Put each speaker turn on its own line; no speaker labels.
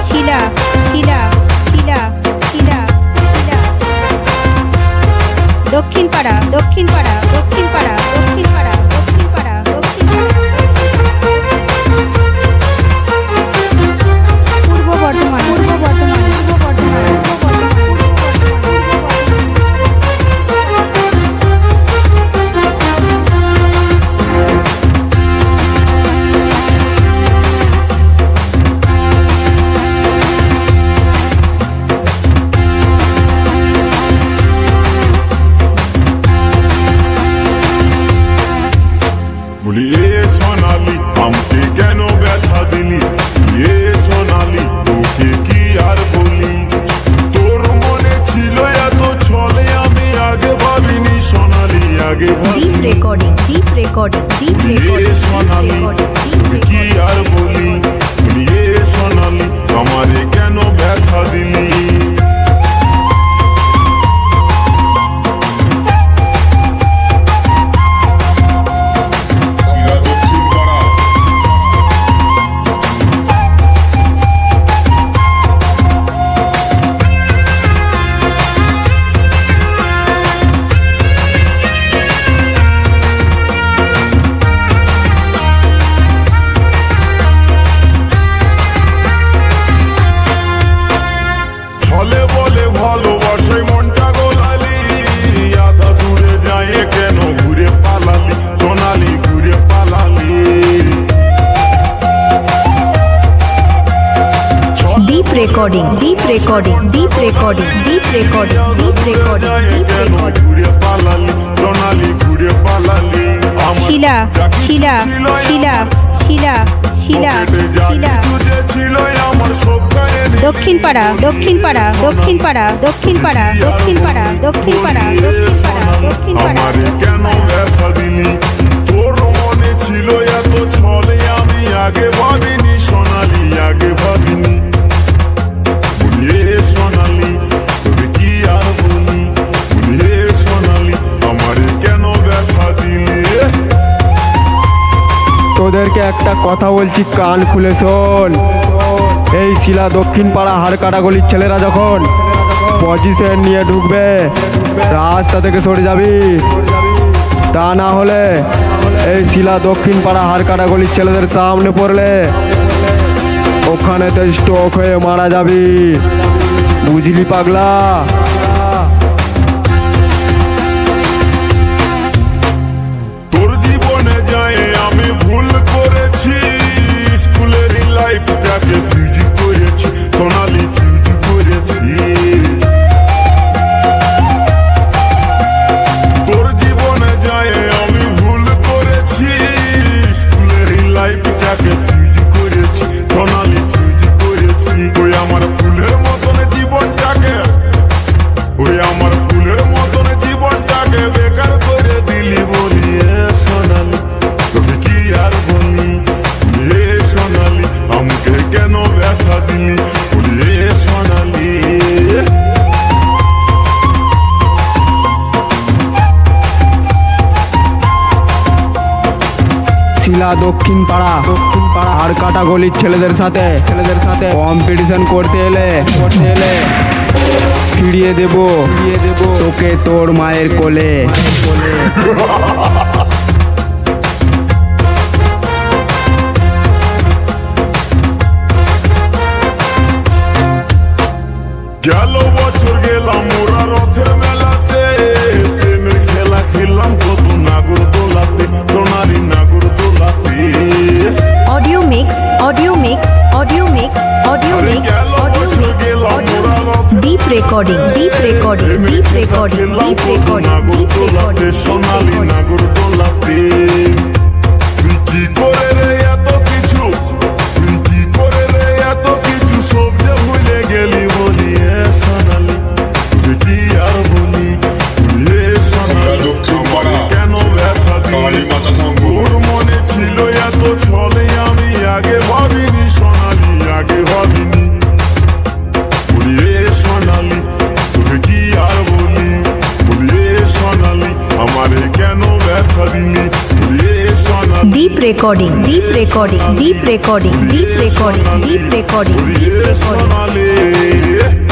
শিলা শিলা শিলা শিলা শিলা দক্ষিণ পাড়া দক্ষিণ পাড়া দক্ষিণ পাড়া দক্ষিণ পাড়া দক্ষিণ পাড়া দক্ষিণ পূর্ব বর্ধমান পূর্ব বর্ধমান পূর্ব বর্ধমান পূর্ব বর্ধমান
বলি এ সোনালি আমাকে কেন ব্যথা দিলি, এ সোনালি তোকে কি আর বলি, তোর মনে ছিল এত ছলে আমি আগে ভাবিনি সোনালি আগে
deep recording deep recording deep
এ
রেকর্ডিং
সোনালি তোকে কি আর বলি, বলি এ সোনালি আমারে কেন ব্যথা দিলি। ছলে বলে ভালোবাসায় মনটা গোলালি, আধা দূরে যায় কেন ঘুরে পালালি সোনালি ঘুরে পালালি।
Deep recording deep recording deep recording deep recording deep recording deep
কেন
রেকর্ডিং
ঘুরে পালালি সোনালি ঘুরে পালালি।
শিলা শিলা শিলা শিলা শিলা শিলা
ছিল আমার সব গায়ে
দক্ষিণ পাড়া দক্ষিণ পাড়া দক্ষিণ পাড়া দক্ষিণ পাড়া দক্ষিণ পাড়া দক্ষিণ পাড়া দক্ষিণ পাড়া দক্ষিণ পাড়া
আমারে কেন ব্যথা দিলি, তোর মনে ছিল এত ছলে আমি আগে ভাবিনি সোনালি আগে ভাবিনি। বলি এ সোনালি তোকে কি আর বলি, বলি এ সোনালি আমারে কেন ব্যথা দিলি।
তোদেরকে একটা কথা বলছি, কান খুলে শোন। এই শিলা দক্ষিণ পাড়া হাড়কাটা গলির ছেলেরা যখন পজিশন নিয়ে ঢুকবে রাস্তা থেকে সরে যাবি, তা না হলে এই শিলা দক্ষিণ পাড়া হাড়কাটা গলির ছেলেদের সামনে পড়লে ওখানে তো স্ট্রোক হয়ে মারা যাবি, বুঝলি পাগলা।
তোর জীবনে যায় আমি ভুল করেছি, স্কুলের লাইফটাকে ফিউজ করেছি সোনালি ফিউজ করেছি। তোর জীবনে যায় আমি ভুল করেছি, স্কুলের লাইফটাকে ফিউজ করেছি সোনালি ফিউজ করেছি। ওই আমার ফুলের মতন জীবনটাকে, ওই আমার ফুলের মতন জীবনটাকে বেকার করে দিলি। বলি এ সোনালি তোকে কি আর বলি, এ সোনালি আমাকে কেন ব্যথা দিলি, বলি এ সোনালি।
শিলা দক্ষিণ পাড়া হাড়কাটা গলির ছেলেদের সাথে কম্পিটিশন করতে এলে ফিরিয়ে দেবো তোকে তোর মায়ের কোলে।
গেল বছর গেলাম মোরা রথের মেলাতে, প্রেমের খেলা খেললাম কত নাগর দোলাতে সোনালি নাগর দোলাতে।
Audio mix audio mix audio mix audio
আরে
মিক্স
গেল
অডিও
বছর
মিক্স
গেলাম মোরা রথের
deep recording deep recording deep recording deep recording
নাগর
ডিপ
দোলাতে
রেকর্ডিং
সোনালি নাগর দোলাতে। তুই কি করে রে এত কিছু, তুই কি করে রে এত কিছু সব যে ভুলে গেলি। বলি এ সোনালি তুই কি আর বলি, এ সোনালি আমারে কেন ব্যথা দিলি, তোর মনে ছিল এত ছলে আমি আগে ভাবিনি সোনালি আগে ভাবিনি। বলি এ সোনালি তোকে কি আর বলি, বলি এ সোনালি আমারে কেন ব্যথা দিলি, বলি এ Sonali.
Deep
recording, deep recording, deep recording, deep recording, deep recording, deep recording.
সোনালি